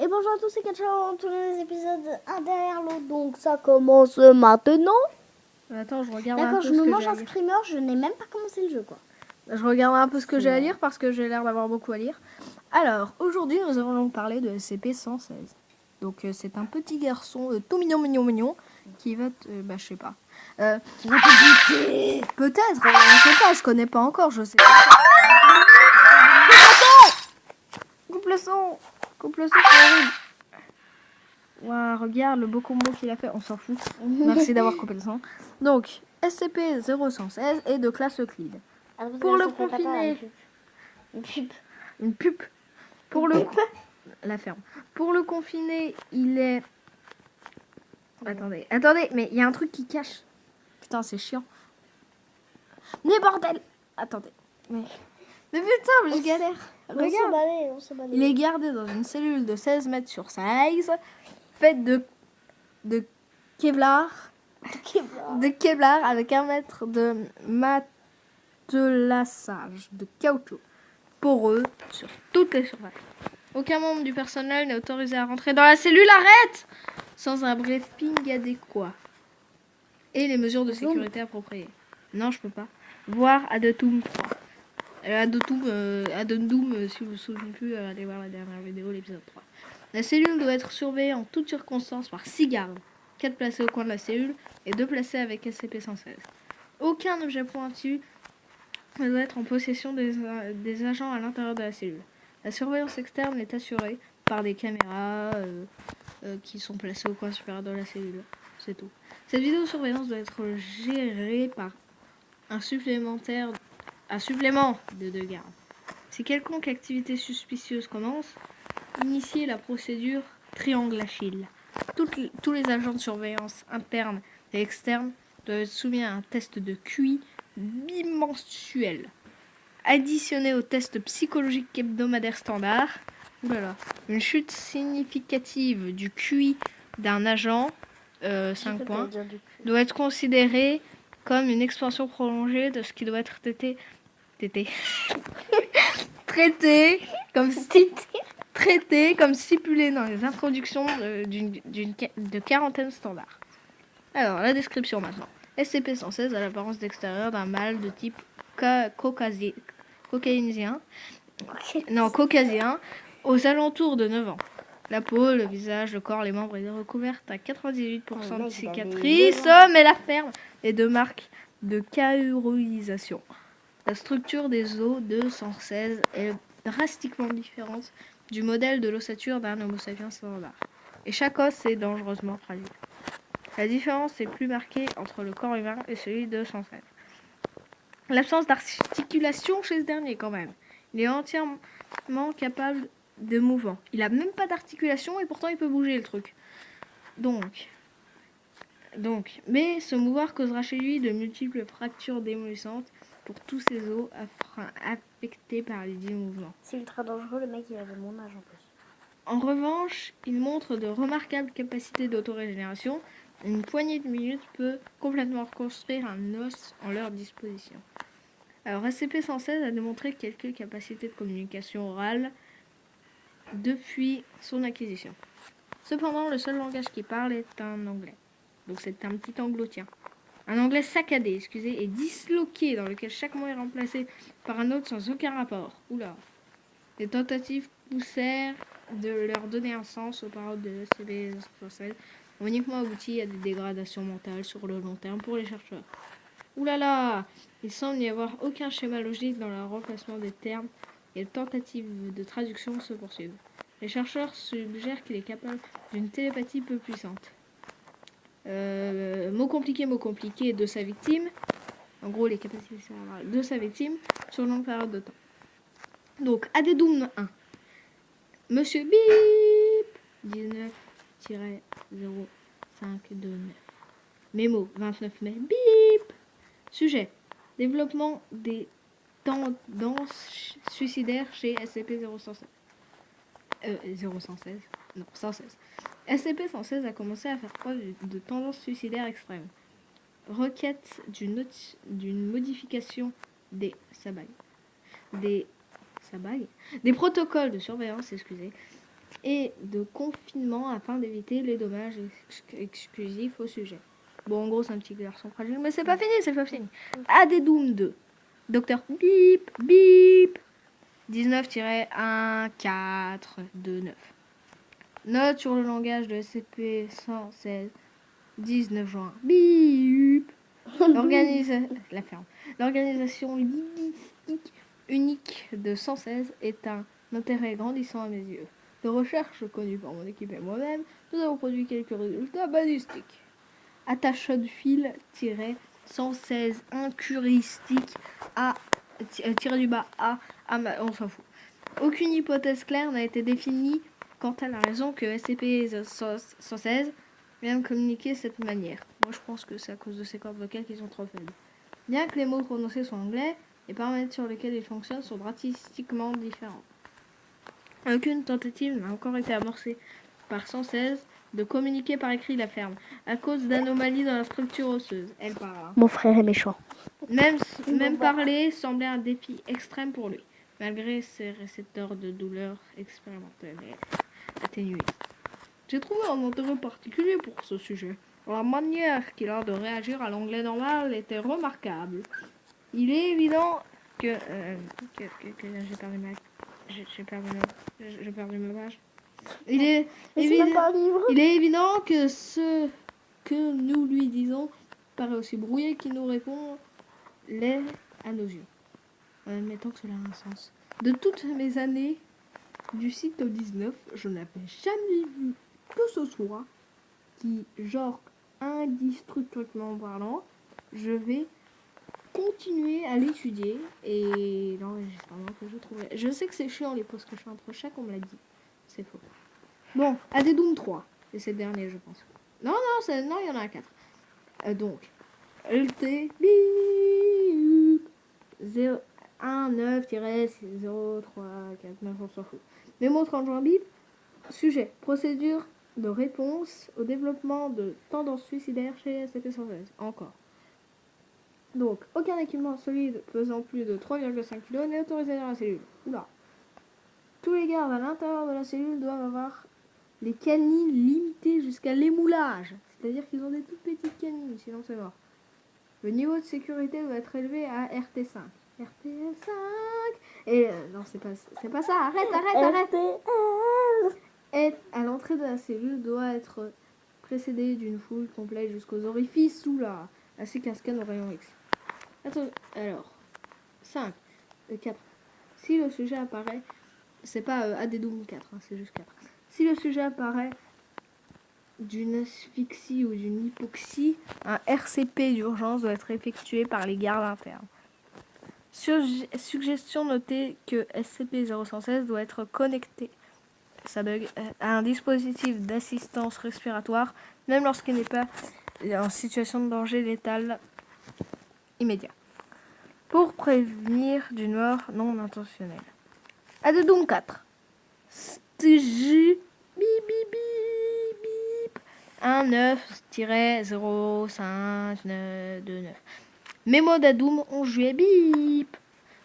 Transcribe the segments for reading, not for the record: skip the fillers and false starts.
Et bonjour à tous, c'est Katcha, tous les épisodes un derrière l'autre, donc ça commence maintenant. Attends, je regarde un D'accord, peu je ce me que mange j'ai à un lire. screamer, je n'ai même pas commencé le jeu, quoi. Je regarde un peu ce que j'ai à Ouais. lire parce que j'ai l'air d'avoir beaucoup à lire. Alors, aujourd'hui, nous allons donc parler de SCP-116. Donc, c'est un petit garçon tout mignon qui va je sais pas. Tu vas te buter. Peut-être, je sais pas, je connais pas encore, je sais pas. Coupe le son, c'est horrible. Ouah, regarde le beau combo qu'il a fait, on s'en fout. Merci d'avoir coupé le son. Donc, SCP-0116 est de classe Euclide. Pour le confiner, Une pub. une pupe. Pour le la ferme. Pour le confiner, il est. Attendez, mais il y a un truc qui cache. Putain, c'est chiant. Mais bordel. Attendez. Mais putain, mais je galère. Regarde. On s'est balayé. Il est gardé dans une cellule de 16 mètres sur 16, faite de Kevlar. De Kevlar avec 1 mètre de matelassage de caoutchouc poreux sur toutes les surfaces. Aucun membre du personnel n'est autorisé à rentrer dans la cellule. Arrête! Sans un briefing adéquat et les mesures de sécurité appropriées. Non, je peux pas. Voir Addendum 3. Addendum, si vous vous souvenez plus, allez voir la dernière vidéo, l'épisode 3. La cellule doit être surveillée en toutes circonstances par 6 gardes. 4 placés au coin de la cellule et 2 placés avec SCP-116. Aucun objet pointu ne doit être en possession des agents à l'intérieur de la cellule. La surveillance externe est assurée par des caméras qui sont placées au coin supérieur de la cellule. C'est tout. Cette vidéosurveillance doit être gérée par un supplément de 2 gardes. Si quelconque activité suspicieuse commence, initiez la procédure Triangle Achille. Tous les agents de surveillance internes et externes doivent être soumis à un test de QI bimensuel, additionné au test psychologique hebdomadaire standard. Oulala. Une chute significative du QI d'un agent, 5 points, doit être considérée comme une expansion prolongée de ce qui doit être traité comme stipulé dans les introductions de quarantaine standard. Alors, la description maintenant. SCP-116 a l'apparence d'extérieur d'un mâle de type caucasien, aux alentours de 9 ans. La peau, le visage, le corps, les membres est recouverte à 98% de cicatrices, mais la ferme et de marques de cauterisation. La structure des os de 116 est drastiquement différente du modèle de l'ossature d'un Homo sapiens standard. Et chaque os est dangereusement fragile. La différence est plus marquée entre le corps humain et celui de 116. L'absence d'articulation chez ce dernier quand même. Il est entièrement capable de mouvement. Il a même pas d'articulation et pourtant il peut bouger le truc. Mais ce mouvoir causera chez lui de multiples fractures démolissantes pour tous ses os affectés par les dits mouvements. C'est ultra dangereux, le mec il avait mon âge en plus. En revanche, il montre de remarquables capacités d'autorégénération. Une poignée de minutes peut complètement reconstruire un os en leur disposition. Alors, SCP-116 a démontré quelques capacités de communication orale depuis son acquisition. Cependant, le seul langage qu'il parle est un anglais. Donc c'est un petit anglotin. Un anglais saccadé, et disloqué, dans lequel chaque mot est remplacé par un autre sans aucun rapport. Oula. Des tentatives poussèrent de leur donner un sens aux paroles de SCP-116 ont uniquement abouti à des dégradations mentales sur le long terme pour les chercheurs. Oulala, il semble n'y avoir aucun schéma logique dans le remplacement des termes et les tentatives de traduction se poursuivent. Les chercheurs suggèrent qu'il est capable d'une télépathie peu puissante. Mot compliqué de sa victime. En gros, les capacités cérébrales de sa victime sur une longue période de temps. Donc, Addendum 1. Monsieur Bip 19-0529. Mémo 29 mai. Bip. Sujet. Développement des tendances suicidaires chez SCP-0116. 0116. Non, 116. SCP-116 a commencé à faire preuve de tendances suicidaires extrêmes. Requête d'une modification des sabags. Des protocoles de surveillance, et de confinement afin d'éviter les dommages exclusifs au sujet. Bon, en gros, c'est un petit garçon fragile, mais c'est pas fini, c'est pas fini. Addendum 2. Docteur Bip, Bip. 19-1429. Note sur le langage de SCP-116. 19 juin. Bip. La ferme. L'organisation linguistique unique de 116 est un intérêt grandissant à mes yeux. De recherches connues par mon équipe et moi-même, nous avons produit quelques résultats balistiques. Attache de fil 116 incuristique à tiré du bas à on s'en fout. Aucune hypothèse claire n'a été définie quant à la raison que SCP-116 vient de communiquer de cette manière. Moi, je pense que c'est à cause de ces cordes vocales qui sont trop faibles. Bien que les mots prononcés soient anglais, les paramètres sur lesquels ils fonctionnent sont drastiquement différents. Aucune tentative n'a encore été amorcée par 116 de communiquer par écrit la ferme, à cause d'anomalies dans la structure osseuse. Elle parle. Mon frère est méchant. Même parler semblait un défi extrême pour lui, malgré ses récepteurs de douleur expérimentels et atténués. J'ai trouvé un intérêt particulier pour ce sujet. La manière qu'il a de réagir à l'anglais normal était remarquable. Il est évident que j'ai perdu ma page. Il est évident que ce que nous lui disons paraît aussi brouillé qu'il nous répond l'est à nos yeux. En admettant que cela a un sens. De toutes mes années du cycle 19, je n'avais jamais vu que ce soit qui, genre indestructibles parlant, je vais continuer à l'étudier et l'enregistrement que je trouverai. Je sais que c'est chiant les pauses que je fais entre chaque, on me l'a dit. C'est faux. Bon, Addendum 3. Et c'est le dernier, je pense. Non, il y en a 4. Donc, LT bip 19-0349, on s'en fout. Mémo 30 juin bip. Sujet, procédure de réponse au développement de tendances suicidaires chez SCP-116. Encore. Donc, aucun équipement solide pesant plus de 3,5 kg n'est autorisé dans la cellule. Oula. Tous les gardes à l'intérieur de la cellule doivent avoir les canines limitées jusqu'à l'émoulage. C'est-à-dire qu'ils ont des toutes petites canines, sinon c'est mort. Le niveau de sécurité doit être élevé à RT5. RTL5. Et non, c'est pas ça. Arrête. Et à l'entrée de la cellule doit être précédé d'une fouille complète jusqu'aux orifices sous là, ainsi qu'un scan au rayon X. Alors, 5, 4. Si le sujet apparaît, c'est pas Addendum 4, hein, c'est juste 4. Si le sujet apparaît d'une asphyxie ou d'une hypoxie, un RCP d'urgence doit être effectué par les gardes internes. Suggestion notée que SCP-0116 doit être connecté, ça bug, à un dispositif d'assistance respiratoire, même lorsqu'il n'est pas en situation de danger létal immédiat, pour prévenir d'une mort non intentionnelle. Addendum 4. STJ bip bip bip bip 19-0529. Mémo d'Addendum 11 juillet bip.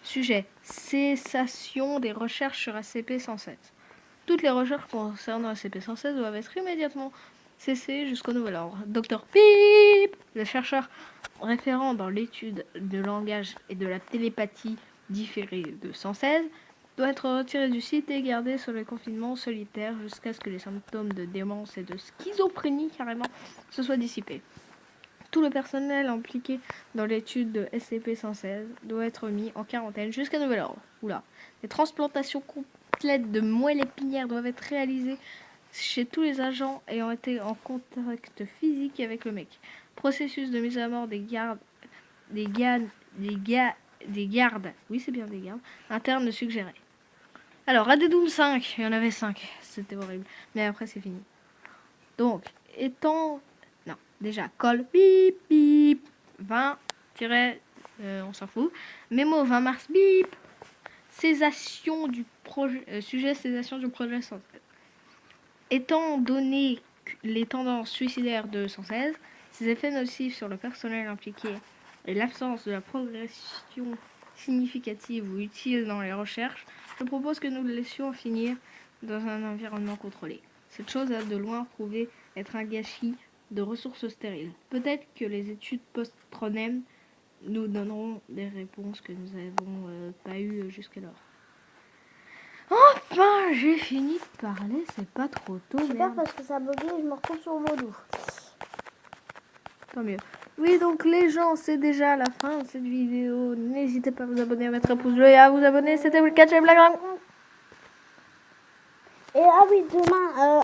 Sujet, cessation des recherches sur SCP-116. Toutes les recherches concernant SCP-116 doivent être immédiatement cessées jusqu'au nouvel ordre. Dr Pip, le chercheur référent dans l'étude de langage et de la télépathie différée de 116, doit être retiré du site et gardé sur le confinement solitaire jusqu'à ce que les symptômes de démence et de schizophrénie carrément se soient dissipés. Tout le personnel impliqué dans l'étude de SCP-116 doit être mis en quarantaine jusqu'à nouvel ordre. Oula. Les transplantations complètes de moelle épinière doivent être réalisées chez tous les agents ayant été en contact physique avec le mec. Processus de mise à mort des gardes oui c'est bien des gardes, internes suggérés. Alors, Addendum 5, il y en avait 5, c'était horrible, mais après c'est fini. Donc, col bip bip 20 on s'en fout. Mémo 20 mars bip. Cessation du projet sujet cessation du projet 116. Étant donné les tendances suicidaires de 116, ses effets nocifs sur le personnel impliqué et l'absence de la progression significative ou utile dans les recherches, je propose que nous le laissions finir dans un environnement contrôlé. Cette chose a de loin prouvé être un gâchis de ressources stériles. Peut-être que les études post-Tronem nous donneront des réponses que nous n'avons pas eues jusqu'alors. Enfin, j'ai fini de parler, c'est pas trop tôt. J'ai peur parce que ça a bugué et je me retrouve sur Vaudou. Tant mieux. Oui, donc les gens, c'est déjà la fin de cette vidéo. N'hésitez pas à vous abonner, à mettre un pouce bleu et à vous abonner. C'était Will Catch et Blague. Et ah oui, demain,